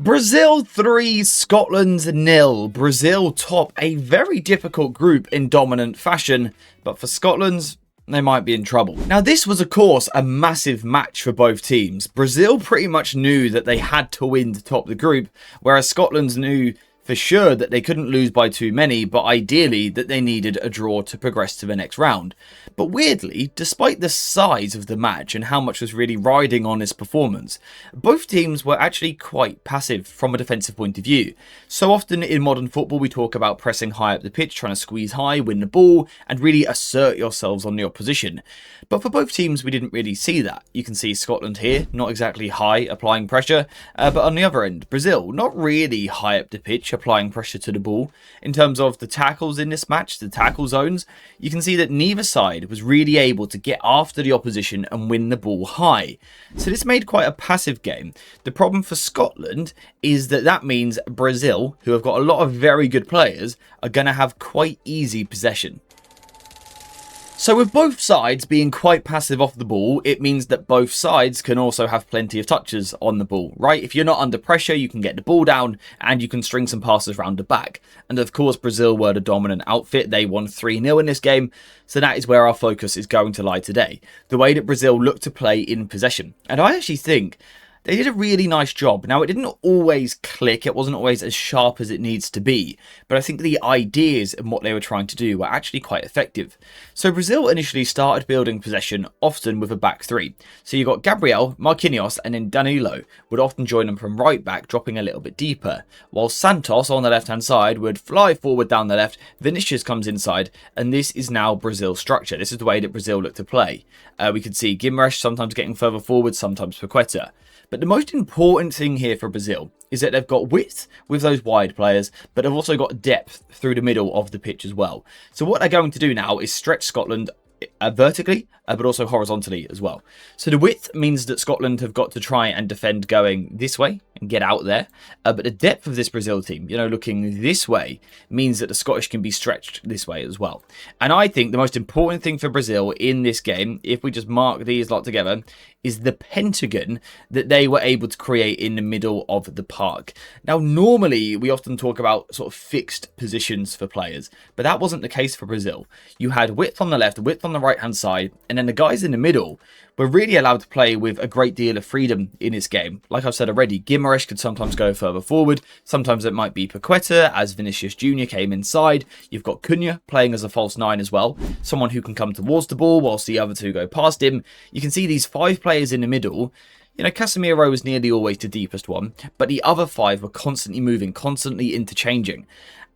Brazil 3, Scotland 0. Brazil top a very difficult group in dominant fashion, but for Scotland, they might be in trouble. Now, this was, of course, a massive match for both teams. Brazil pretty much knew that they had to win to top the group, whereas Scotland knew for sure that they couldn't lose by too many, but ideally that they needed a draw to progress to the next round. But weirdly, despite the size of the match and how much was really riding on this performance, both teams were actually quite passive from a defensive point of view. So often in modern football we talk about pressing high up the pitch, trying to squeeze high, win the ball, and really assert yourselves on the opposition. But for both teams we didn't really see that. You can see Scotland here, not exactly high, applying pressure, but on the other end, Brazil, not really high up the pitch, applying pressure to the ball. In terms of the tackles in this match, the tackle zones, you can see that neither side was really able to get after the opposition and win the ball high. So this made quite a passive game. The problem for Scotland is that means Brazil, who have got a lot of very good players, are going to have quite easy possession. So with both sides being quite passive off the ball, it means that both sides can also have plenty of touches on the ball, right? If you're not under pressure, you can get the ball down and you can string some passes around the back. And of course, Brazil were the dominant outfit. They won 3-0 in this game. So that is where our focus is going to lie today. The way that Brazil looked to play in possession. And I actually think they did a really nice job. Now, it didn't always click. It wasn't always as sharp as it needs to be. But I think the ideas and what they were trying to do were actually quite effective. So Brazil initially started building possession often with a back three. So you got Gabriel, Marquinhos, and then Danilo would often join them from right back, dropping a little bit deeper. While Santos on the left-hand side would fly forward down the left. Vinicius comes inside. And this is now Brazil's structure. This is the way that Brazil looked to play. We could see Guimaraes sometimes getting further forward, sometimes Paqueta. But the most important thing here for Brazil is that they've got width with those wide players, but they've also got depth through the middle of the pitch as well. So what they're going to do now is stretch Scotland vertically, but also horizontally as well. So the width means that Scotland have got to try and defend going this way and get out there. But the depth of this Brazil team, looking this way, means that the Scottish can be stretched this way as well. And I think the most important thing for Brazil in this game, if we just mark these lot together, is the pentagon that they were able to create in the middle of the park. Now, normally we often talk about sort of fixed positions for players, but that wasn't the case for Brazil. You had width on the left, width on the right hand side, and then the guys in the middle were really allowed to play with a great deal of freedom in this game. Like I've said already, Guimaraes could sometimes go further forward. Sometimes it might be Paqueta as Vinicius Jr. came inside. You've got Cunha playing as a false nine as well. Someone who can come towards the ball whilst the other two go past him. You can see these 5 players in the middle. Casemiro was nearly always the deepest one, but the other 5 were constantly moving, constantly interchanging.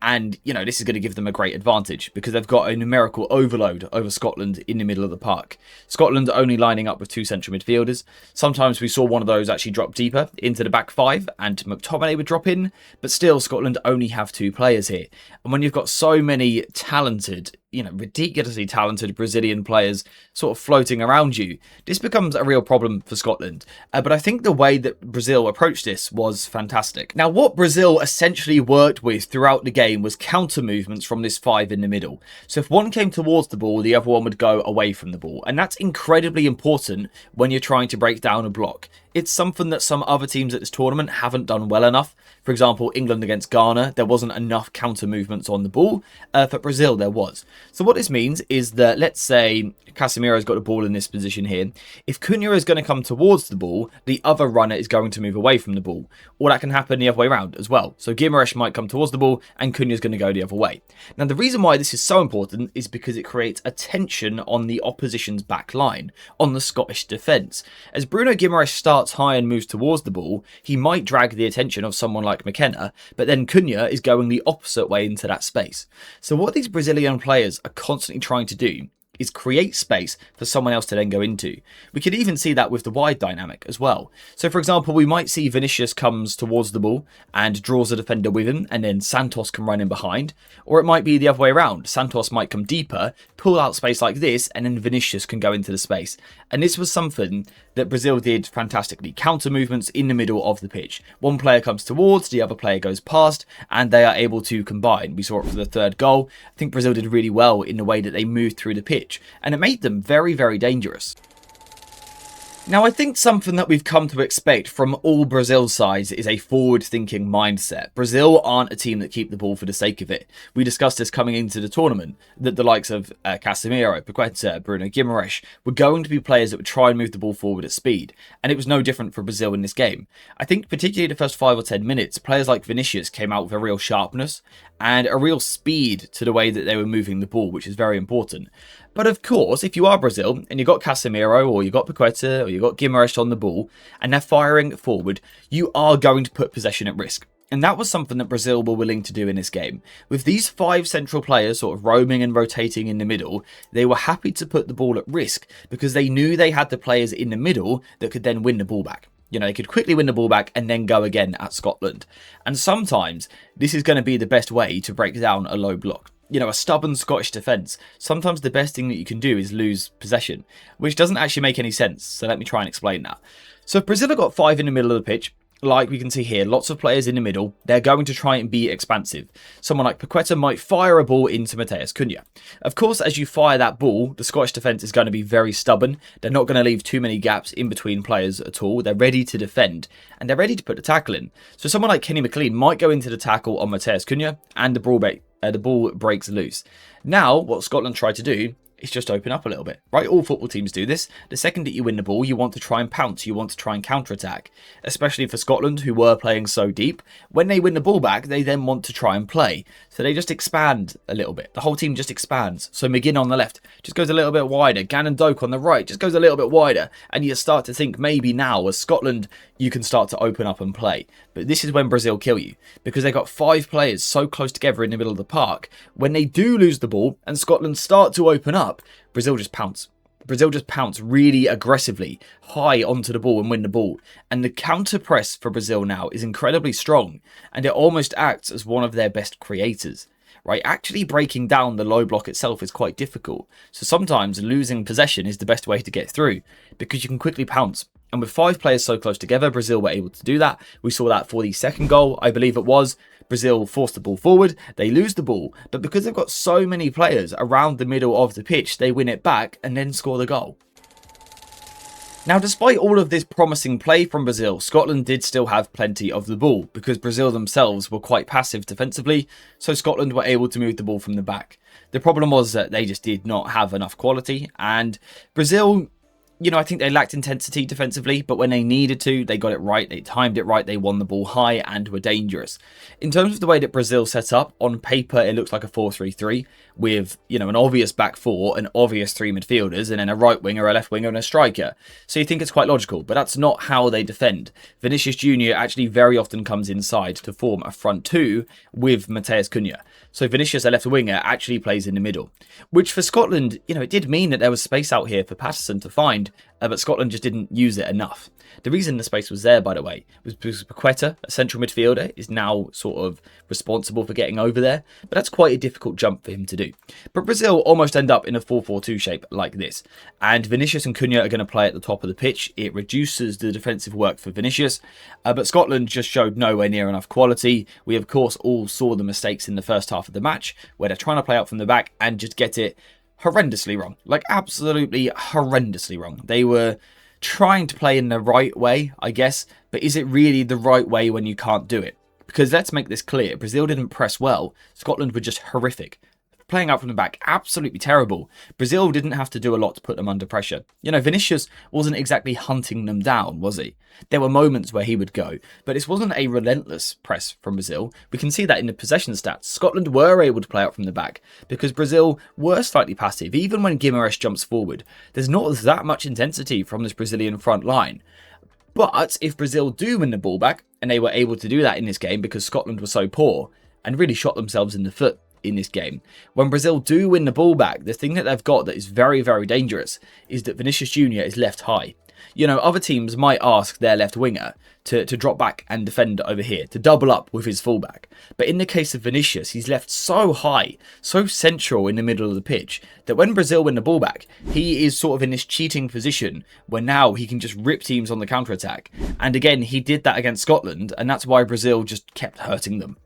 And, this is going to give them a great advantage because they've got a numerical overload over Scotland in the middle of the park. Scotland only lining up with 2 central midfielders. Sometimes we saw one of those actually drop deeper into the back 5 and McTominay would drop in. But still, Scotland only have 2 players here. And when you've got so many talented, ridiculously talented Brazilian players sort of floating around you, this becomes a real problem for Scotland. But I think the way that Brazil approached this was fantastic. Now, what Brazil essentially worked with throughout the game was counter movements from this 5 in the middle. So if one came towards the ball, the other one would go away from the ball. And that's incredibly important when you're trying to break down a block. It's something that some other teams at this tournament haven't done well enough. For example, England against Ghana, there wasn't enough counter movements on the ball. For Brazil, there was. So what this means is that, let's say Casemiro's got the ball in this position here. If Cunha is going to come towards the ball, the other runner is going to move away from the ball. Or that can happen the other way around as well. So Guimaraes might come towards the ball and Cunha is going to go the other way. Now, the reason why this is so important is because it creates a tension on the opposition's back line, on the Scottish defence. As Bruno Guimaraes starts high and moves towards the ball, he might drag the attention of someone like McKenna, but then Cunha is going the opposite way into that space. So what these Brazilian players are constantly trying to do is create space for someone else to then go into. We could even see that with the wide dynamic as well. So for example, we might see Vinicius comes towards the ball and draws a defender with him, and then Santos can run in behind. Or it might be the other way around. Santos might come deeper, pull out space like this, and then Vinicius can go into the space. And this was something that Brazil did fantastically. Counter movements in the middle of the pitch. One player comes towards, the other player goes past, and they are able to combine. We saw it for the 3rd goal. I think Brazil did really well in the way that they moved through the pitch, and it made them very, very dangerous. Now, I think something that we've come to expect from all Brazil's sides is a forward-thinking mindset. Brazil aren't a team that keep the ball for the sake of it. We discussed this coming into the tournament, that the likes of Casemiro, Paqueta, Bruno Guimaraes were going to be players that would try and move the ball forward at speed, and it was no different for Brazil in this game. I think particularly the first 5 or 10 minutes, players like Vinicius came out with a real sharpness and a real speed to the way that they were moving the ball, which is very important. But of course, if you are Brazil and you've got Casemiro or you've got Paqueta or you've got Guimaraes on the ball and they're firing forward, you are going to put possession at risk. And that was something that Brazil were willing to do in this game. With these 5 central players sort of roaming and rotating in the middle, they were happy to put the ball at risk because they knew they had the players in the middle that could then win the ball back. You know, they could quickly win the ball back and then go again at Scotland. And sometimes this is going to be the best way to break down a low block. You know, a stubborn Scottish defence, sometimes the best thing that you can do is lose possession, which doesn't actually make any sense. So let me try and explain that. So if Brazil have got 5 in the middle of the pitch, like we can see here, lots of players in the middle, they're going to try and be expansive. Someone like Paqueta might fire a ball into Matheus Cunha. Of course, as you fire that ball, the Scottish defence is going to be very stubborn. They're not going to leave too many gaps in between players at all. They're ready to defend, and they're ready to put the tackle in. So someone like Kenny McLean might go into the tackle on Matheus Cunha, and the ball breaks loose. Now, what Scotland tried to do is just open up a little bit, right? All football teams do this. The second that you win the ball, you want to try and pounce. You want to try and counter-attack, especially for Scotland, who were playing so deep. When they win the ball back, they then want to try and play. So they just expand a little bit. The whole team just expands. So McGinn on the left just goes a little bit wider. Gannon Doak on the right just goes a little bit wider. And you start to think maybe now, as Scotland, you can start to open up and play. But this is when Brazil kill you, because they got 5 players so close together in the middle of the park. When they do lose the ball and Scotland start to open up, Brazil just pounce. Brazil just pounce really aggressively high onto the ball and win the ball. And the counter press for Brazil now is incredibly strong, and it almost acts as one of their best creators. Right, actually breaking down the low block itself is quite difficult. So sometimes losing possession is the best way to get through, because you can quickly pounce. And with 5 players so close together, Brazil were able to do that. We saw that for the second goal, I believe it was. Brazil forced the ball forward, they lose the ball, but because they've got so many players around the middle of the pitch, they win it back and then score the goal. Now, despite all of this promising play from Brazil, Scotland did still have plenty of the ball, because Brazil themselves were quite passive defensively, so Scotland were able to move the ball from the back. The problem was that they just did not have enough quality, and Brazil, you know, I think they lacked intensity defensively, but when they needed to, they got it right, they timed it right, they won the ball high and were dangerous. In terms of the way that Brazil set up, on paper it looks like a 4-3-3 with, you know, an obvious back 4, an obvious 3 midfielders, and then a right winger, a left winger, and a striker. So you think it's quite logical, but that's not how they defend. Vinicius Jr. actually very often comes inside to form a front 2 with Matheus Cunha. So Vinicius, a left winger, actually plays in the middle, which for Scotland, you know, it did mean that there was space out here for Patterson to find, but Scotland just didn't use it enough. The reason the space was there, by the way, was because Paqueta, a central midfielder, is now sort of responsible for getting over there, but that's quite a difficult jump for him to do. But Brazil almost end up in a 4-4-2 shape like this, and Vinicius and Cunha are going to play at the top of the pitch. It reduces the defensive work for Vinicius, but Scotland just showed nowhere near enough quality. We, of course, all saw the mistakes in the first half of the match, where they're trying to play out from the back and just get it horrendously wrong. Like, absolutely horrendously wrong. They were trying to play in the right way, I guess, but is it really the right way when you can't do it? Because let's make this clear, Brazil didn't press well, Scotland were just horrific. Playing out from the back, absolutely terrible. Brazil didn't have to do a lot to put them under pressure. You know, Vinicius wasn't exactly hunting them down, was he? There were moments where he would go, but this wasn't a relentless press from Brazil. We can see that in the possession stats. Scotland were able to play out from the back because Brazil were slightly passive. Even when Guimaraes jumps forward, there's not that much intensity from this Brazilian front line. But if Brazil do win the ball back, and they were able to do that in this game because Scotland was so poor and really shot themselves in the foot in this game. When Brazil do win the ball back, the thing that they've got that is very, very dangerous is that Vinicius Jr. is left high. You know, other teams might ask their left winger to drop back and defend over here, to double up with his fullback. But in the case of Vinicius, he's left so high, so central in the middle of the pitch, that when Brazil win the ball back, he is sort of in this cheating position where now he can just rip teams on the counter-attack. And again, he did that against Scotland, and that's why Brazil just kept hurting them.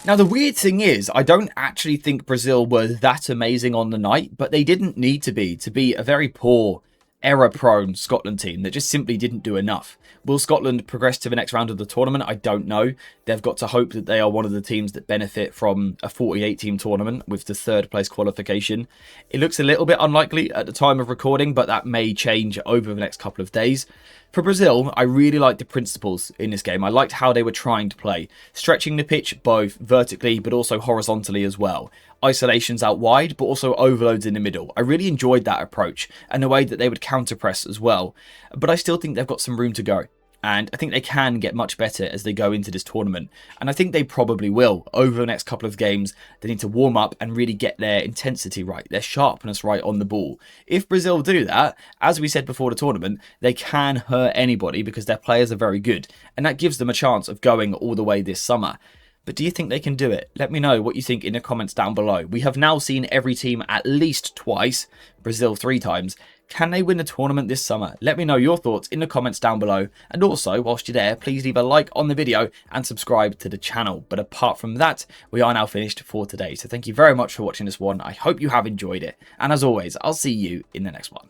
Now, the weird thing is, I don't actually think Brazil were that amazing on the night, but they didn't need to be a very poor error-prone Scotland team that just simply didn't do enough. Will Scotland progress to the next round of the tournament? I don't know. They've got to hope that they are one of the teams that benefit from a 48-team tournament with the third place qualification. It looks a little bit unlikely at the time of recording, but that may change over the next couple of days. For Brazil, I really liked the principles in this game. I liked how they were trying to play, stretching the pitch both vertically but also horizontally as well. Isolations out wide, but also overloads in the middle. I really enjoyed that approach and the way that they would counter-press as well. But I still think they've got some room to go. And I think they can get much better as they go into this tournament. And I think they probably will. Over the next couple of games, they need to warm up and really get their intensity right, their sharpness right on the ball. If Brazil do that, as we said before the tournament, they can hurt anybody because their players are very good. And that gives them a chance of going all the way this summer. But do you think they can do it? Let me know what you think in the comments down below. We have now seen every team at least twice, Brazil 3 times. Can they win the tournament this summer? Let me know your thoughts in the comments down below. And also, whilst you're there, please leave a like on the video and subscribe to the channel. But apart from that, we are now finished for today. So thank you very much for watching this one. I hope you have enjoyed it. And as always, I'll see you in the next one.